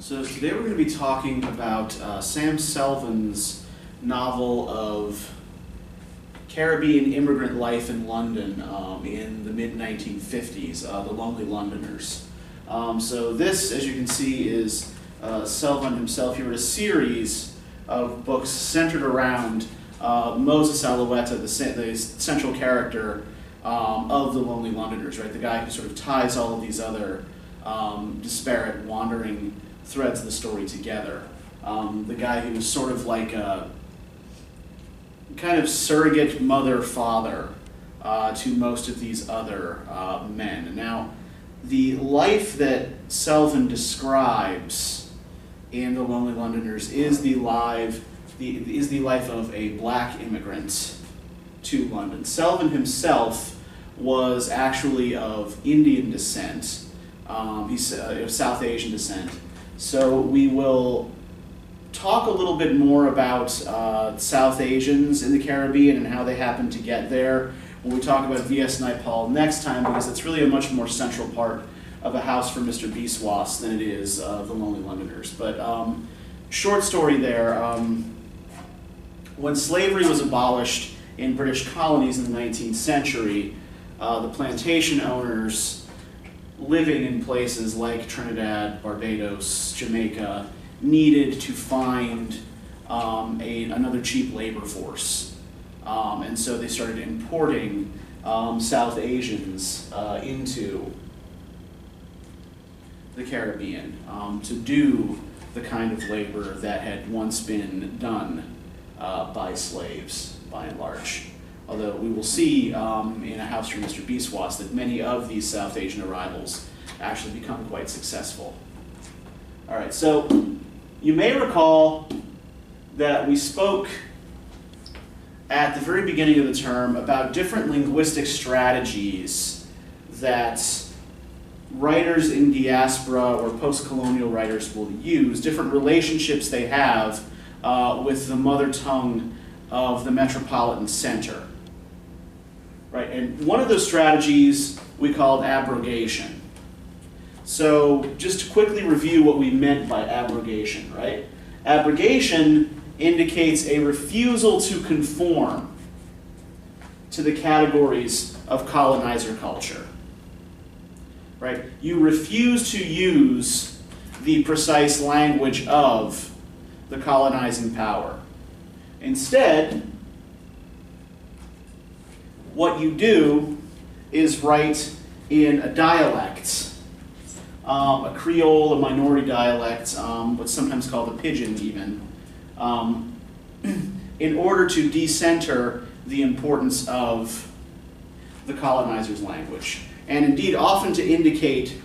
So today we're going to be talking about Sam Selvon's novel of Caribbean immigrant life in London in the mid-1950s, The Lonely Londoners. So this, as you can see, is Selvon himself. He wrote a series of books centered around Moses Alouetta, the central character of The Lonely Londoners, right? The guy who sort of ties all of these other disparate, wandering threads of the story together. The guy who was sort of like a kind of surrogate mother-father to most of these other men. Now, the life that Selvon describes in The Lonely Londoners is the life of a black immigrant to London. Selvon himself was actually of Indian descent. He's of South Asian descent. So we will talk a little bit more about South Asians in the Caribbean and how they happen to get there when we talk about V.S. Naipaul next time, because it's really a much more central part of A House for Mr. Biswas than it is The Lonely Londoners. But short story there, when slavery was abolished in British colonies in the 19th century, the plantation owners living in places like Trinidad, Barbados, Jamaica, needed to find another cheap labor force. And so they started importing South Asians into the Caribbean to do the kind of labor that had once been done by slaves, by and large. Although we will see in A House for Mr. Biswas that many of these South Asian arrivals actually become quite successful. All right, so you may recall that we spoke at the very beginning of the term about different linguistic strategies that writers in diaspora or post-colonial writers will use, different relationships they have with the mother tongue of the metropolitan center. Right, and one of those strategies we called abrogation. So just to quickly review what we meant by abrogation, right? Abrogation indicates a refusal to conform to the categories of colonizer culture. Right? You refuse to use the precise language of the colonizing power. Instead, what you do is write in a dialect, a Creole, a minority dialect, what's sometimes called a pidgin even, in order to decenter the importance of the colonizer's language. And indeed, often to indicate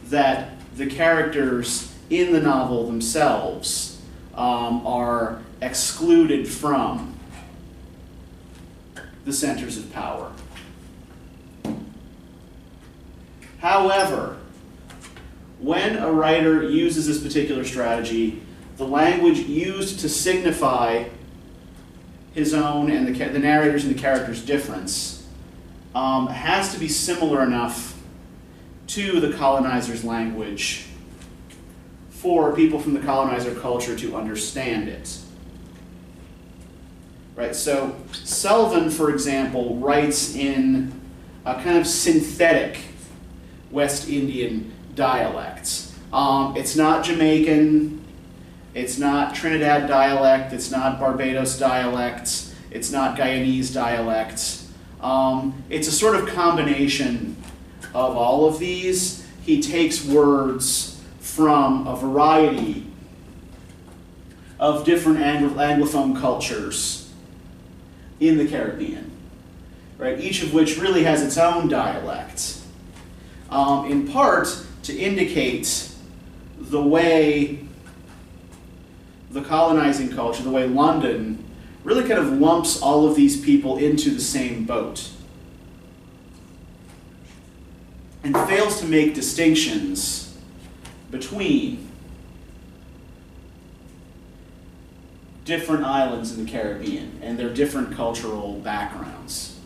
that the characters in the novel themselves are excluded from the centers of power. However, when a writer uses this particular strategy, the language used to signify his own and the narrator's and the character's difference has to be similar enough to the colonizer's language for people from the colonizer culture to understand it. Right, so Selvon, for example, writes in a kind of synthetic West Indian dialect. It's not Jamaican, it's not Trinidad dialect, it's not Barbados dialect, it's not Guyanese dialect. It's a sort of combination of all of these. He takes words from a variety of different Anglophone cultures in the Caribbean, right? Each of which really has its own dialect, in part to indicate the way the colonizing culture, the way London, really kind of lumps all of these people into the same boat and fails to make distinctions between different islands in the Caribbean and their different cultural backgrounds.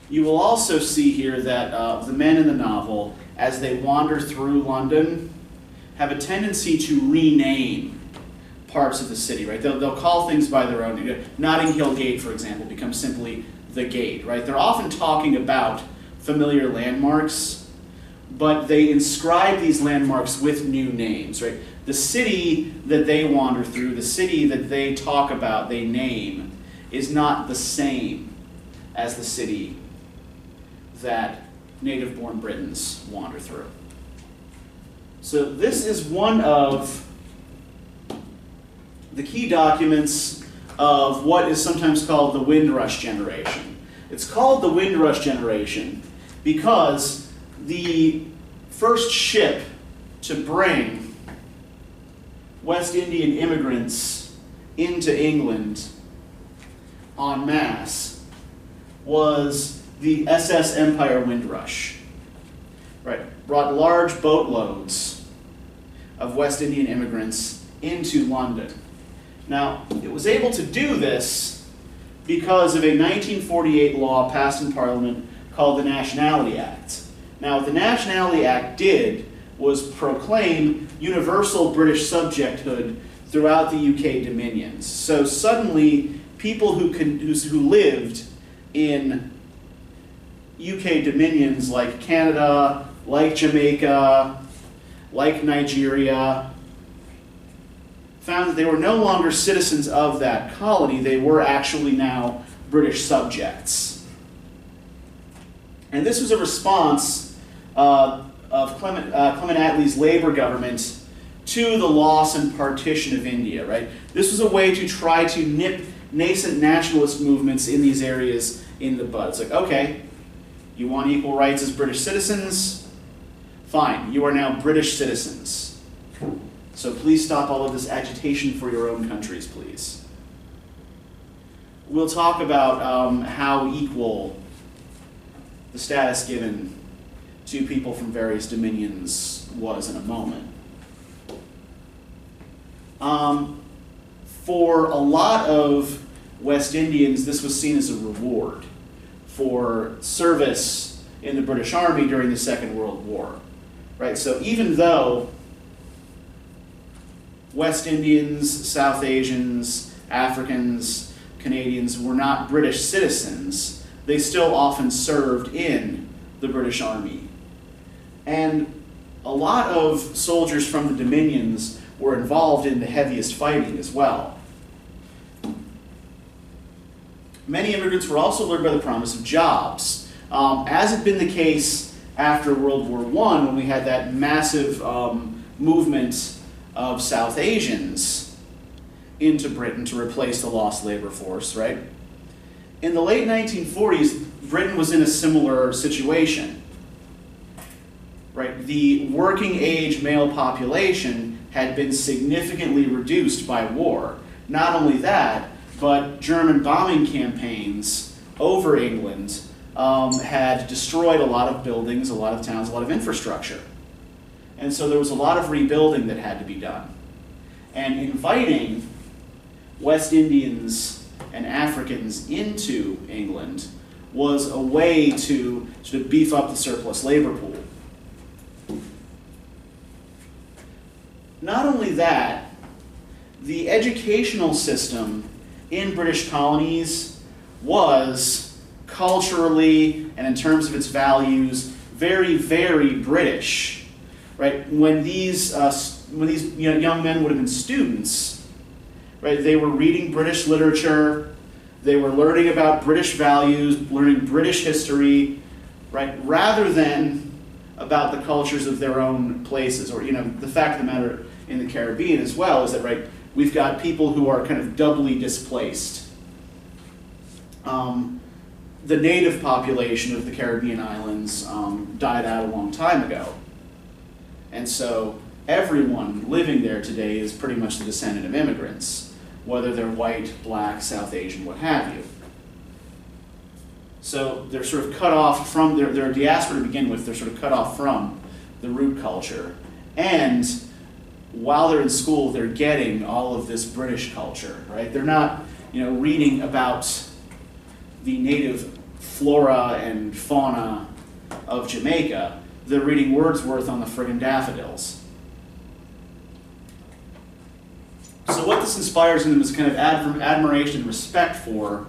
You will also see here that the men in the novel, as they wander through London, have a tendency to rename parts of the city, right? They'll call things by their own. Notting Hill Gate, for example, becomes simply the gate, right? They're often talking about familiar landmarks, but they inscribe these landmarks with new names, right? The city that they wander through, the city that they talk about, they name, is not the same as the city that native-born Britons wander through. So this is one of the key documents of what is sometimes called the Windrush Generation. It's called the Windrush Generation because the first ship to bring West Indian immigrants into England en masse was the SS Empire Windrush. Right, brought large boatloads of West Indian immigrants into London. Now, it was able to do this because of a 1948 law passed in Parliament called the Nationality Act. Now, what the Nationality Act did was proclaim universal British subjecthood throughout the UK dominions. So suddenly, people who lived in UK dominions like Canada, like Jamaica, like Nigeria, found that they were no longer citizens of that colony. They were actually now British subjects. And this was a response of Clement Attlee's Labour government to the loss and partition of India, right? This was a way to try to nip nascent nationalist movements in these areas in the bud. It's like, okay, you want equal rights as British citizens? Fine, you are now British citizens. So please stop all of this agitation for your own countries, please. We'll talk about how equal the status given to people from various dominions was in a moment. For a lot of West Indians, this was seen as a reward for service in the British Army during the Second World War. Right? So even though West Indians, South Asians, Africans, Canadians were not British citizens, they still often served in the British Army. And a lot of soldiers from the Dominions were involved in the heaviest fighting as well. Many immigrants were also lured by the promise of jobs. As had been the case after World War I, when we had that massive movement of South Asians into Britain to replace the lost labor force, right? In the late 1940s, Britain was in a similar situation, right? The working age male population had been significantly reduced by war. Not only that, but German bombing campaigns over England had destroyed a lot of buildings, a lot of towns, a lot of infrastructure. And so there was a lot of rebuilding that had to be done. And inviting West Indians and Africans into England was a way to sort of beef up the surplus labor pool. Not only that, the educational system in British colonies was culturally and in terms of its values very, very British. Right? When these young men would have been students, right, they were reading British literature, they were learning about British values, learning British history, right, rather than about the cultures of their own places. Or, the fact of the matter in the Caribbean as well is that, right, we've got people who are kind of doubly displaced. The native population of the Caribbean islands died out a long time ago. And so everyone living there today is pretty much the descendant of immigrants, whether they're white, black, South Asian, what have you. So they're sort of cut off from, they're a diaspora to begin with, they're sort of cut off from the root culture. And while they're in school, they're getting all of this British culture, right? They're not, reading about the native flora and fauna of Jamaica. They're reading Wordsworth on the friggin' daffodils. So what this inspires in them is kind of admiration and respect for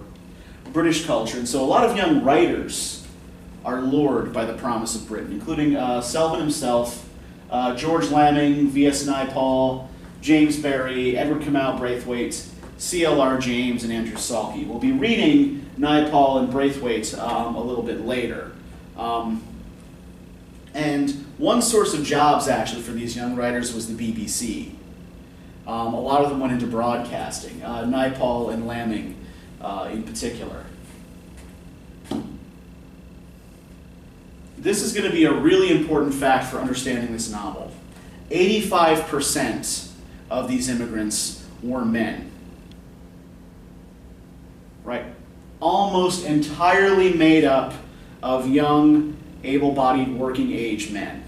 British culture. And so a lot of young writers are lured by the promise of Britain, including Selvon himself, George Lamming, V.S. Naipaul, James Barrie, Edward Kamau Braithwaite, C.L.R. James, and Andrew Salke. We'll be reading Naipaul and Braithwaite a little bit later. And one source of jobs, actually, for these young writers was the BBC. A lot of them went into broadcasting, Naipaul and Lamming in particular. This is going to be a really important fact for understanding this novel. 85% of these immigrants were men. Right? Almost entirely made up of young, able-bodied, working-age men.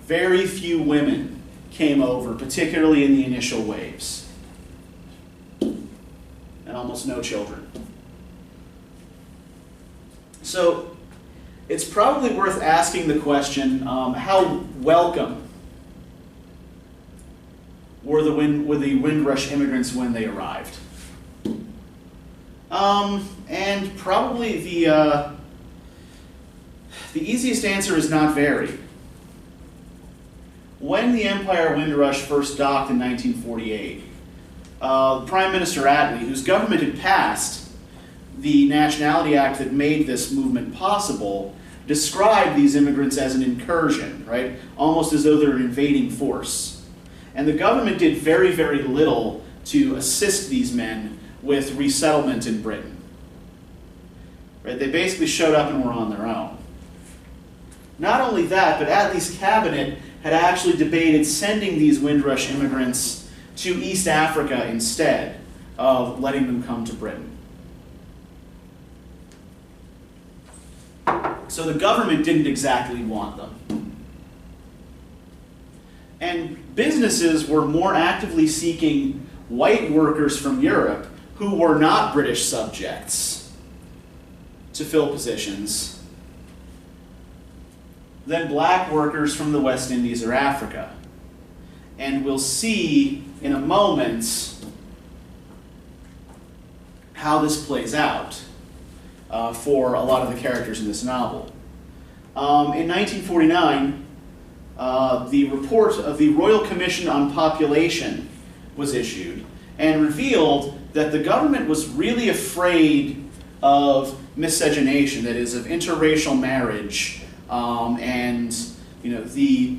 Very few women came over, particularly in the initial waves. And almost no children. So, it's probably worth asking the question, how welcome were the Windrush immigrants when they arrived? And probably the easiest answer is not very. When the Empire Windrush first docked in 1948, Prime Minister Attlee, whose government had passed the Nationality Act that made this movement possible, described these immigrants as an incursion, right? Almost as though they're an invading force. And the government did very, very little to assist these men with resettlement in Britain. Right? They basically showed up and were on their own. Not only that, but Attlee's cabinet had actually debated sending these Windrush immigrants to East Africa instead of letting them come to Britain. So the government didn't exactly want them. And businesses were more actively seeking white workers from Europe who were not British subjects to fill positions than black workers from the West Indies or Africa. And we'll see in a moment how this plays out for a lot of the characters in this novel. In 1949, the report of the Royal Commission on Population was issued and revealed that the government was really afraid of miscegenation, that is, of interracial marriage, and the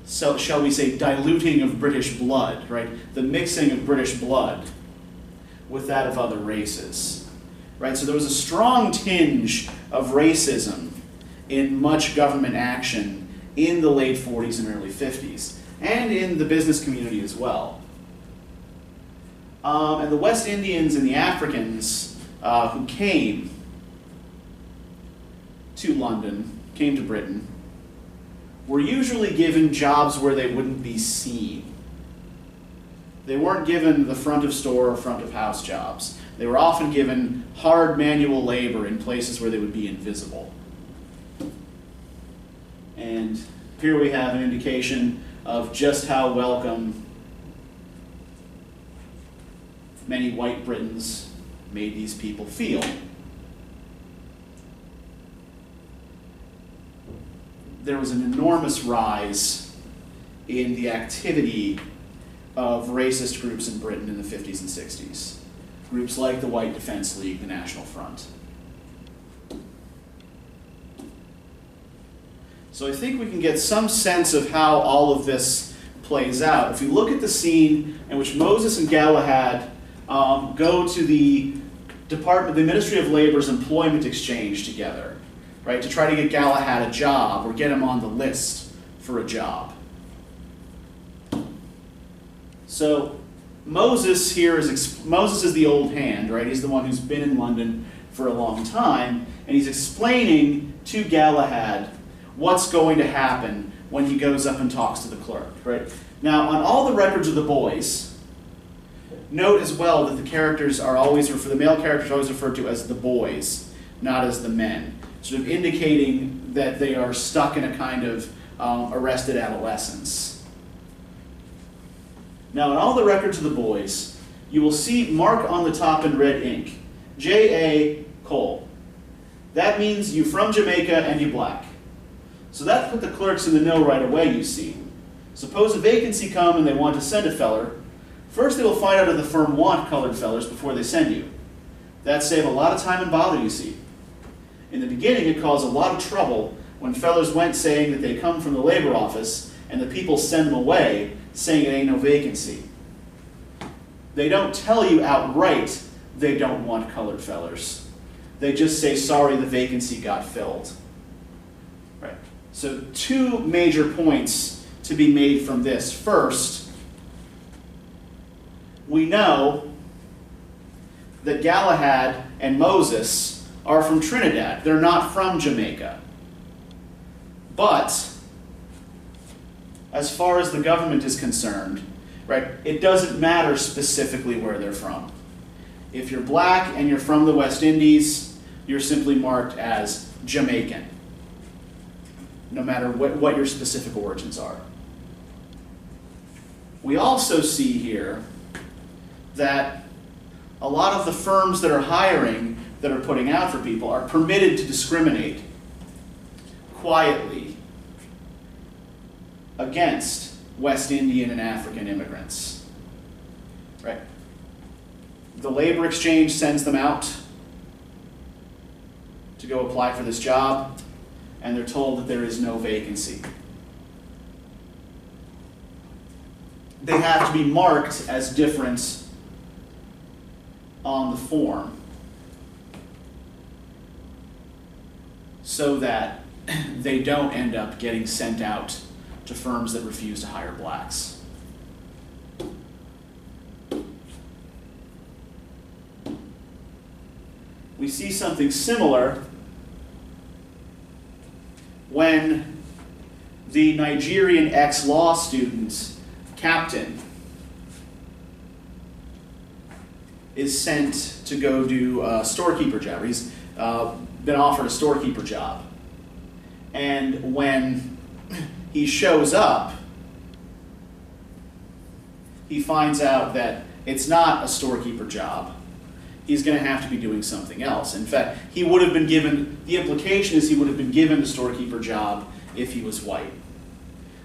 so shall we say diluting of British blood, right? The mixing of British blood with that of other races, right? So there was a strong tinge of racism in much government action in the late 40s and early 50s, and in the business community as well. And the West Indians and the Africans who came to London, came to Britain, were usually given jobs where they wouldn't be seen. They weren't given the front of store or front of house jobs. They were often given hard manual labor in places where they would be invisible. And here we have an indication of just how welcome many white Britons made these people feel. There was an enormous rise in the activity of racist groups in Britain in the 50s and 60s. Groups like the White Defense League, the National Front. So I think we can get some sense of how all of this plays out. If you look at the scene in which Moses and Galahad go to the Ministry of Labor's Employment Exchange together, right, to try to get Galahad a job or get him on the list for a job. So Moses here Moses is the old hand, right? He's the one who's been in London for a long time, and he's explaining to Galahad what's going to happen when he goes up and talks to the clerk, right? Now, on all the records of the boys, note as well that the characters are always, the male characters are always referred to as the boys, not as the men, sort of indicating that they are stuck in a kind of arrested adolescence. Now, in all the records of the boys, you will see mark on the top in red ink, J.A. Cole. That means you from Jamaica and you black. So that put the clerks in the know right away, you see. Suppose a vacancy come and they want to send a feller. First they will find out if the firm want colored fellers before they send you. That save a lot of time and bother, you see. In the beginning it caused a lot of trouble when fellers went saying that they come from the labor office and the people send them away saying it ain't no vacancy. They don't tell you outright they don't want colored fellers. They just say, sorry, the vacancy got filled. Right. So two major points to be made from this. First, we know that Galahad and Moses are from Trinidad. They're not from Jamaica. But as far as the government is concerned, right, it doesn't matter specifically where they're from. If you're black and you're from the West Indies, you're simply marked as Jamaican, no matter what your specific origins are. We also see here that a lot of the firms that are hiring, that are putting out for people, are permitted to discriminate quietly against West Indian and African immigrants. Right? The labor exchange sends them out to go apply for this job, and they're told that there is no vacancy. They have to be marked as different on the form so that they don't end up getting sent out to firms that refuse to hire blacks. We see something similar when the Nigerian ex-law student, Captain, is sent to go do a storekeeper job. He's been offered a storekeeper job. And when he shows up, he finds out that it's not a storekeeper job. He's going to have to be doing something else. In fact, he would have been given, the implication is he would have been given the storekeeper job if he was white.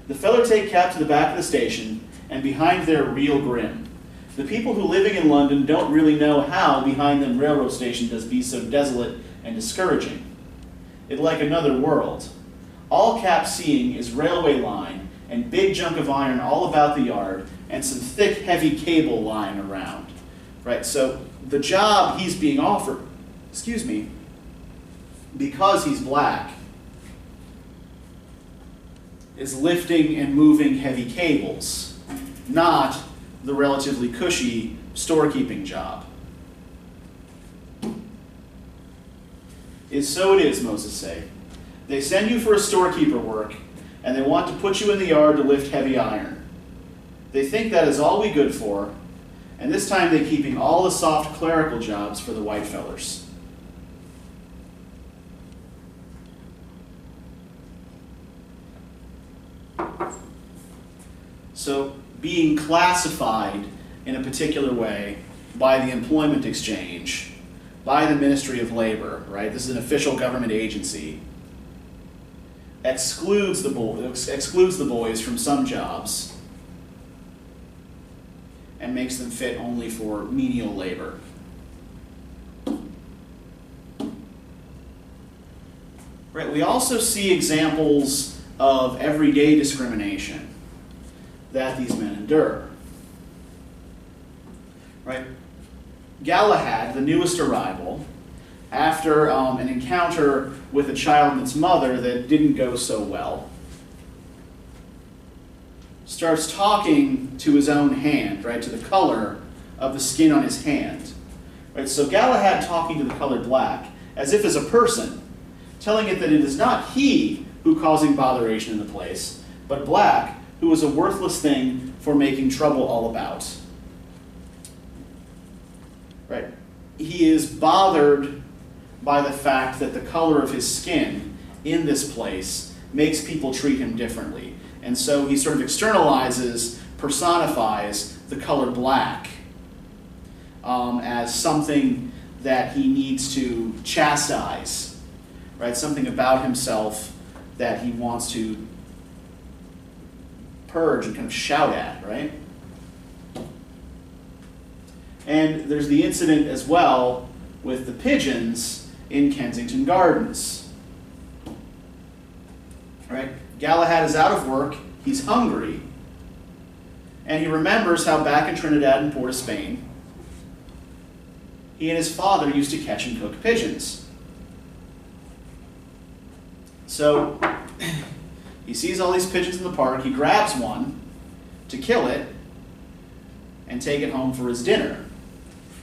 The feller take Cap to the back of the station, and behind there real grim. The people who living in London don't really know how behind them railroad station does be so desolate and discouraging. It like another world. All Cap seeing is railway line and big junk of iron all about the yard and some thick heavy cable lying around. Right, so the job he's being offered, because he's black, is lifting and moving heavy cables, not the relatively cushy storekeeping job. Is so it is, Moses say. They send you for a storekeeper work, and they want to put you in the yard to lift heavy iron. They think that is all we good for, and this time they're keeping all the soft clerical jobs for the white fellers. So being classified in a particular way by the employment exchange, by the Ministry of Labor, right? This is an official government agency, excludes the boys from some jobs and makes them fit only for menial labor. Right, we also see examples of everyday discrimination that these men endure. Right? Galahad, the newest arrival, after an encounter with a child and its mother that didn't go so well, starts talking to his own hand, right, to the color of the skin on his hand. Right? So Galahad talking to the colored black as if as a person, telling it that it is not he who causing botheration in the place, but black, who is a worthless thing for making trouble all about. Right? He is bothered by the fact that the color of his skin in this place makes people treat him differently. And so he sort of externalizes, personifies the color black as something that he needs to chastise, right? Something about himself that he wants to purge and kind of shout at, right? And there's the incident as well with the pigeons in Kensington Gardens, right? Galahad is out of work, he's hungry, and he remembers how back in Trinidad and Port of Spain, he and his father used to catch and cook pigeons. So he sees all these pigeons in the park, he grabs one to kill it and take it home for his dinner.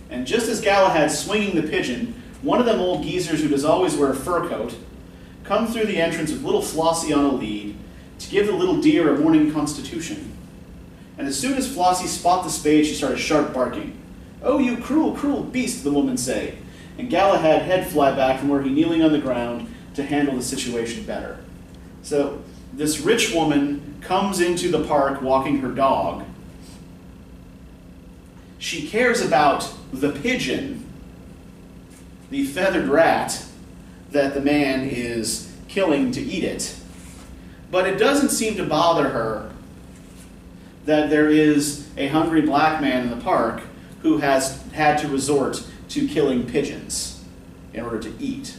And just as Galahad's swinging the pigeon, one of them old geezers who does always wear a fur coat come through the entrance with little Flossie on a lead to give the little deer a morning constitution. And as soon as Flossie spot the spade, she started sharp barking. "Oh, you cruel, cruel beast," the woman say. And Galahad head fly back from where he kneeling on the ground to handle the situation better. So this rich woman comes into the park walking her dog. She cares about the pigeon, the feathered rat that the man is killing to eat it. But it doesn't seem to bother her that there is a hungry black man in the park who has had to resort to killing pigeons in order to eat.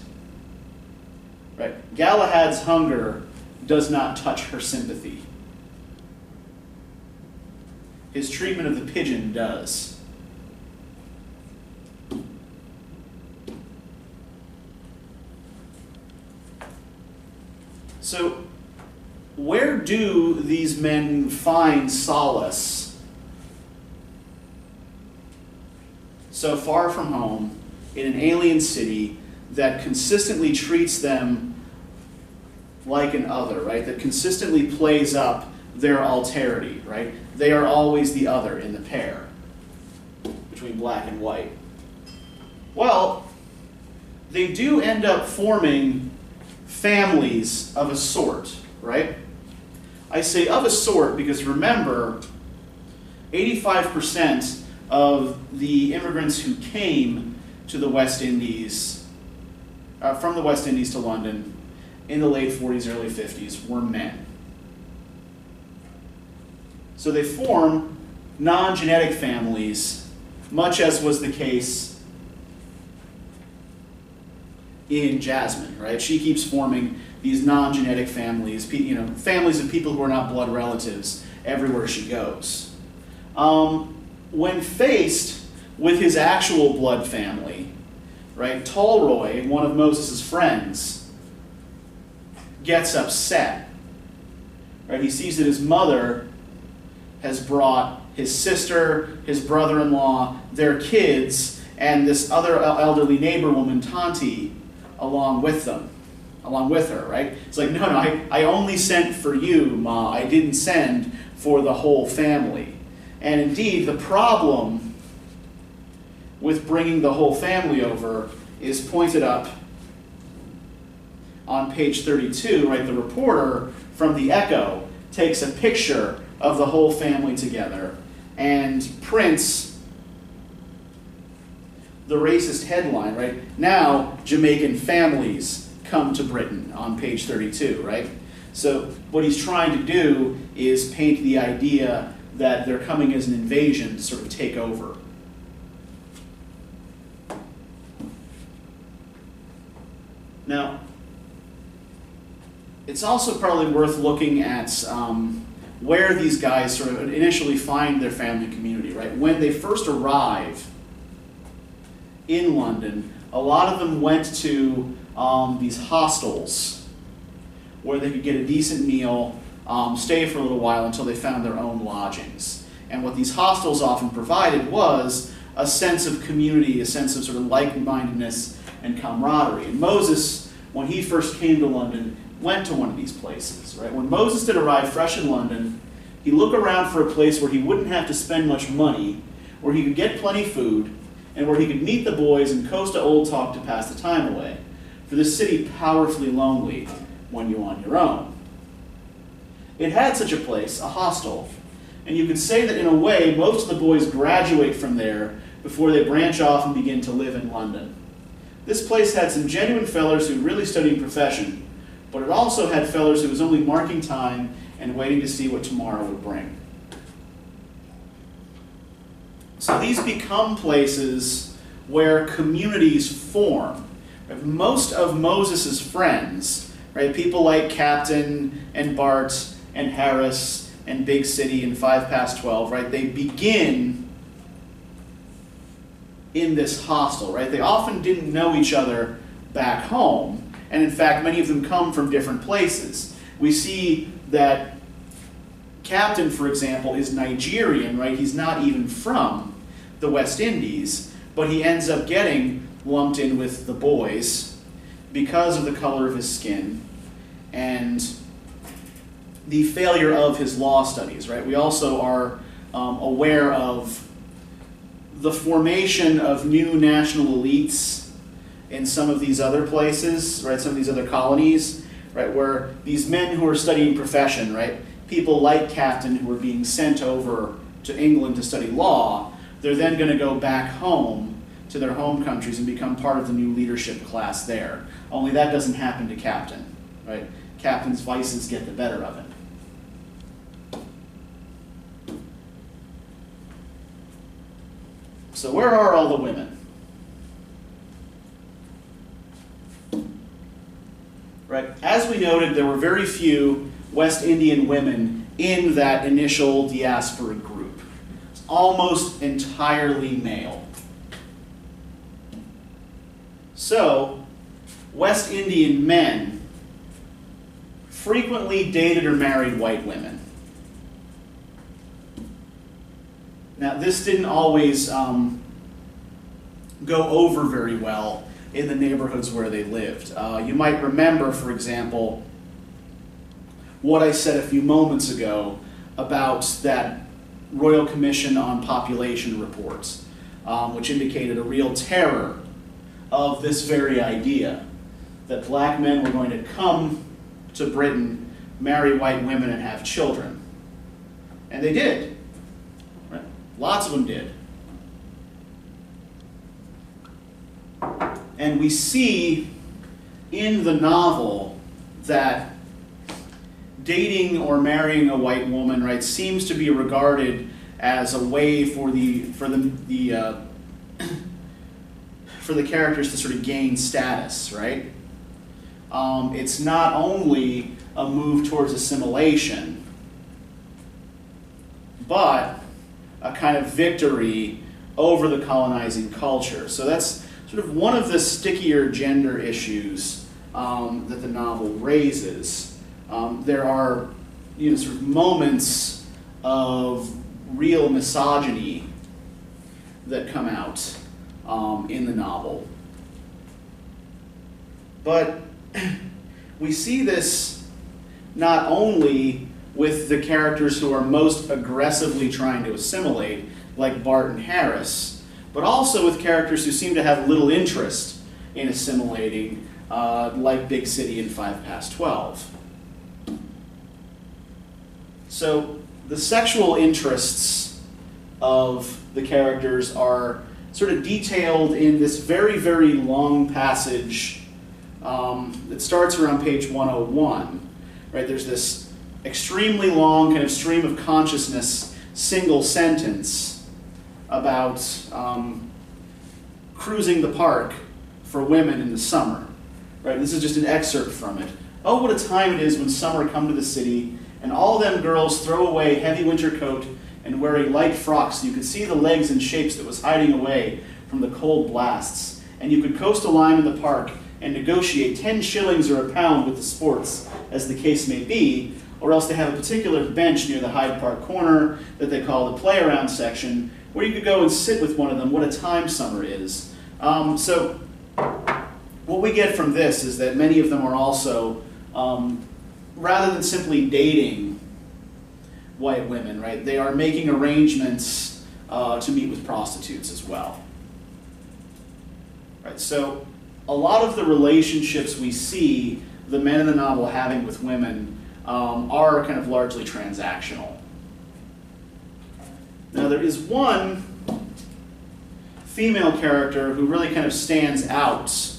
Right? Galahad's hunger does not touch her sympathy. His treatment of the pigeon does. So, where do these men find solace so far from home in an alien city that consistently treats them like an other, right? That consistently plays up their alterity, right? They are always the other in the pair between black and white. Well, they do end up forming families of a sort, right? I say of a sort because remember, 85% of the immigrants who came to the West Indies, from the West Indies to London in the late 40s, early 50s were men. So they form non-genetic families, much as was the case in Jasmine, right? She keeps forming these non-genetic families, families of people who are not blood relatives everywhere she goes. When faced with his actual blood family, right, Tolroy, one of Moses' friends, gets upset. Right? He sees that his mother has brought his sister, his brother-in-law, their kids, and this other elderly neighbor woman, Tonti, along with her, right? It's like, no, I only sent for you, Ma. I didn't send for the whole family. And indeed, the problem with bringing the whole family over is pointed up on page 32, right? The reporter from the Echo takes a picture of the whole family together and prints the racist headline, right? Now, Jamaican families come to Britain on page 32, right? So what he's trying to do is paint the idea that they're coming as an invasion to sort of take over. Now, it's also probably worth looking at where these guys sort of initially find their family community, right? When they first arrive in London, a lot of them went to these hostels where they could get a decent meal, stay for a little while until they found their own lodgings. And what these hostels often provided was a sense of community, a sense of sort of like-mindedness and camaraderie. And Moses, when he first came to London, went to one of these places, right? When Moses did arrive fresh in London, he looked around for a place where he wouldn't have to spend much money, where he could get plenty food, and where he could meet the boys and coast to old talk to pass the time away. For this city powerfully lonely when you're on your own. It had such a place, a hostel, And you could say that in a way, most of the boys graduate from there before they branch off and begin to live in London. This place had some genuine fellers who really studied profession, but it also had fellers who was only marking time and waiting to see what tomorrow would bring. So these become places where communities form. Most of Moses' friends, right, people like Captain and Bart and Harris and Big City and 5 past 12, right, they begin in this hostel, right? They often didn't know each other back home, and in fact, many of them come from different places. We see that Captain, for example, is Nigerian, right? He's not even from the West Indies, but he ends up getting lumped in with the boys because of the color of his skin and the failure of his law studies, right? We also are aware of the formation of new national elites in some of these other places, right? Some of these other colonies, right? Where these men who are studying profession, right? People like Captain who are being sent over to England to study law, they're then going to go back home to their home countries and become part of the new leadership class there. Only that doesn't happen to Captain, right? Captain's vices get the better of it. So where are all the women? Right? As we noted, there were very few West Indian women in that initial diaspora group. It's almost entirely male. So, West Indian men frequently dated or married white women. Now, this didn't always go over very well in the neighborhoods where they lived. You might remember, for example, what I said a few moments ago about that Royal Commission on Population reports, which indicated a real terror of this very idea, that black men were going to come to Britain, marry white women, and have children. And they did. Right? Lots of them did. And we see in the novel that dating or marrying a white woman, right, seems to be regarded as a way for the characters to sort of gain status, right? It's not only a move towards assimilation, but a kind of victory over the colonizing culture. So that's sort of one of the stickier gender issues that the novel raises. There are, sort of moments of real misogyny that come out in the novel. But we see this not only with the characters who are most aggressively trying to assimilate, like Bart and Harris, but also with characters who seem to have little interest in assimilating, like Big City and 5 past 12. So the sexual interests of the characters are sort of detailed in this very, very long passage that starts around page 101. Right? There's this extremely long kind of stream of consciousness single sentence about cruising the park for women in the summer. Right? This is just an excerpt from it. Oh, what a time it is when summer come to the city, and all them girls throw away heavy winter coat and wearing light frocks so you could see the legs and shapes that was hiding away from the cold blasts. And you could coast a line in the park and negotiate 10 shillings or a pound with the sports, as the case may be, or else they have a particular bench near the Hyde Park corner that they call the play-around section, where you could go and sit with one of them. What a time summer is. So what we get from this is that many of them are also, rather than simply dating white women, right, they are making arrangements to meet with prostitutes as well. Right, so a lot of the relationships we see the men in the novel having with women are kind of largely transactional. Now there is one female character who really kind of stands out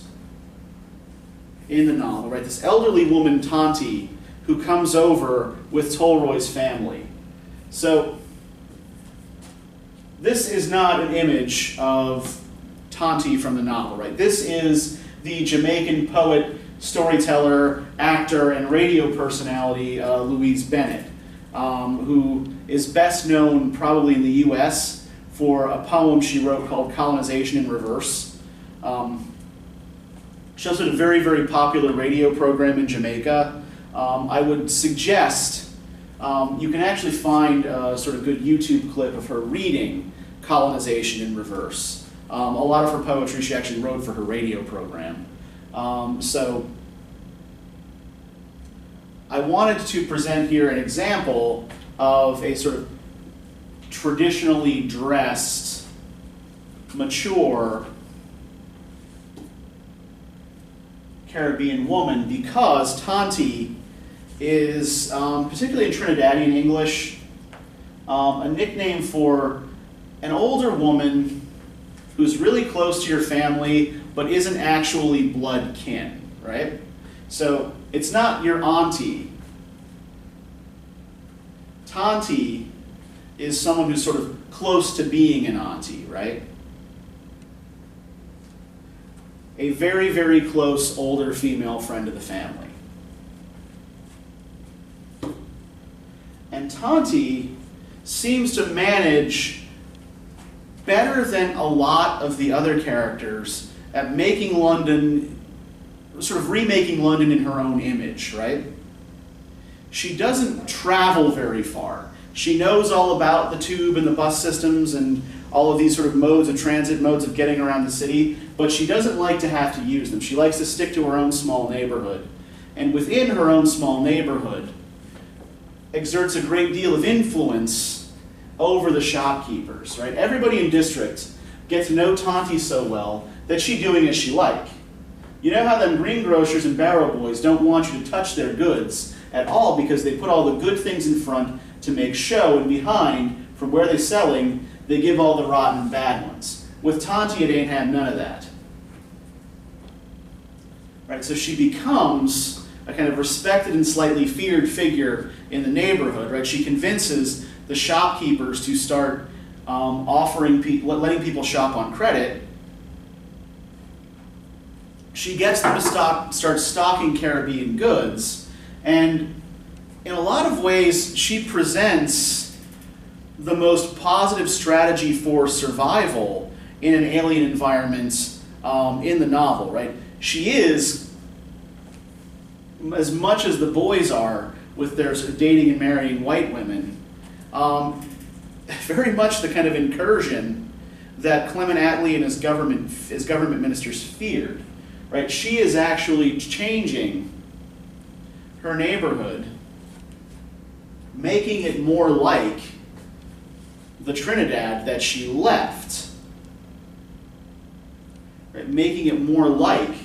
in the novel, right? This elderly woman, Tonti, who comes over with Tolroy's family. So this is not an image of Tonti from the novel, right? This is the Jamaican poet, storyteller, actor, and radio personality Louise Bennett, who is best known probably in the US for a poem she wrote called Colonization in Reverse. She also did a very, very popular radio program in Jamaica. I would suggest you can actually find a sort of good YouTube clip of her reading Colonization in Reverse. A lot of her poetry she actually wrote for her radio program. So I wanted to present here an example of a sort of traditionally dressed, mature Caribbean woman because Tonti is, particularly in Trinidadian English, a nickname for an older woman who's really close to your family but isn't actually blood kin, right? So it's not your auntie. Tonti is someone who's sort of close to being an auntie, right? A very, very close older female friend of the family. And Tonti seems to manage better than a lot of the other characters at making London, sort of remaking London in her own image, right? She doesn't travel very far. She knows all about the tube and the bus systems and all of these sort of modes of transit, modes of getting around the city, but she doesn't like to have to use them. She likes to stick to her own small neighborhood. And within her own small neighborhood, exerts a great deal of influence over the shopkeepers, right? Everybody in district gets to know Tonti so well that she's doing as she like. You know how them greengrocers and barrow boys don't want you to touch their goods at all because they put all the good things in front to make show, and behind, from where they're selling, they give all the rotten bad ones. With Tonti, it ain't had none of that. Right, so she becomes a kind of respected and slightly feared figure in the neighborhood, right? She convinces the shopkeepers to start letting people shop on credit. She gets them to start stocking Caribbean goods, and in a lot of ways, she presents the most positive strategy for survival in an alien environment in the novel, right? She is, as much as the boys are with their sort of dating and marrying white women, very much the kind of incursion that Clement Attlee and his government ministers feared, right? She is actually changing her neighborhood, making it more like the Trinidad that she left, right? Making it more like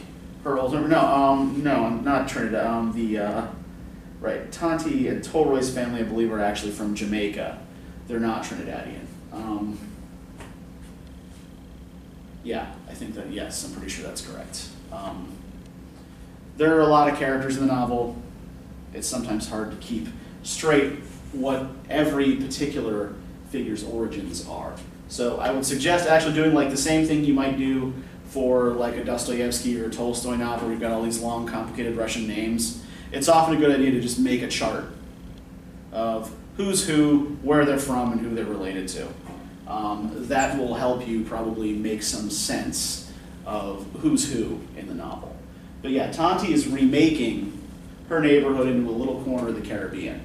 her old, not Trinidad, right, Tonti and Tolroy's family, I believe, are actually from Jamaica. They're not Trinidadian. Yeah, I think that, yes, I'm pretty sure that's correct. There are a lot of characters in the novel. It's sometimes hard to keep straight what every particular figure's origins are. So I would suggest actually doing like the same thing you might do for like a Dostoevsky or a Tolstoy novel where you've got all these long, complicated Russian names. It's often a good idea to just make a chart of who's who, where they're from, and who they're related to. That will help you probably make some sense of who's who in the novel. But yeah, Tonti is remaking her neighborhood into a little corner of the Caribbean.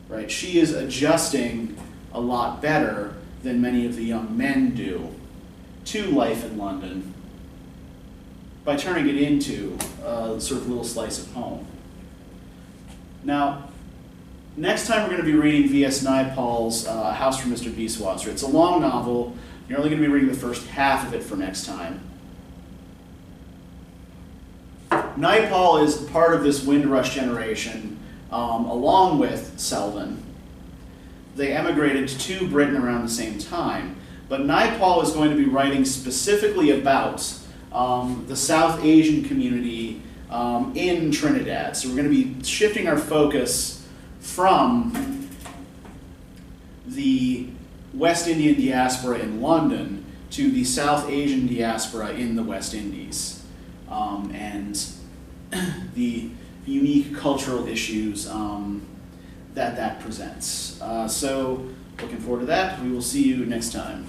Right? She is adjusting a lot better than many of the young men do to life in London by turning it into a sort of little slice of home. Now, next time we're going to be reading V.S. Naipaul's House for Mr. Biswas. It's a long novel. You're only going to be reading the first half of it for next time. Naipaul is part of this Windrush generation, along with Selvon, they emigrated to Britain around the same time. But Naipaul is going to be writing specifically about the South Asian community in Trinidad. So we're going to be shifting our focus from the West Indian diaspora in London to the South Asian diaspora in the West Indies, and the unique cultural issues that presents. So looking forward to that. We will see you next time.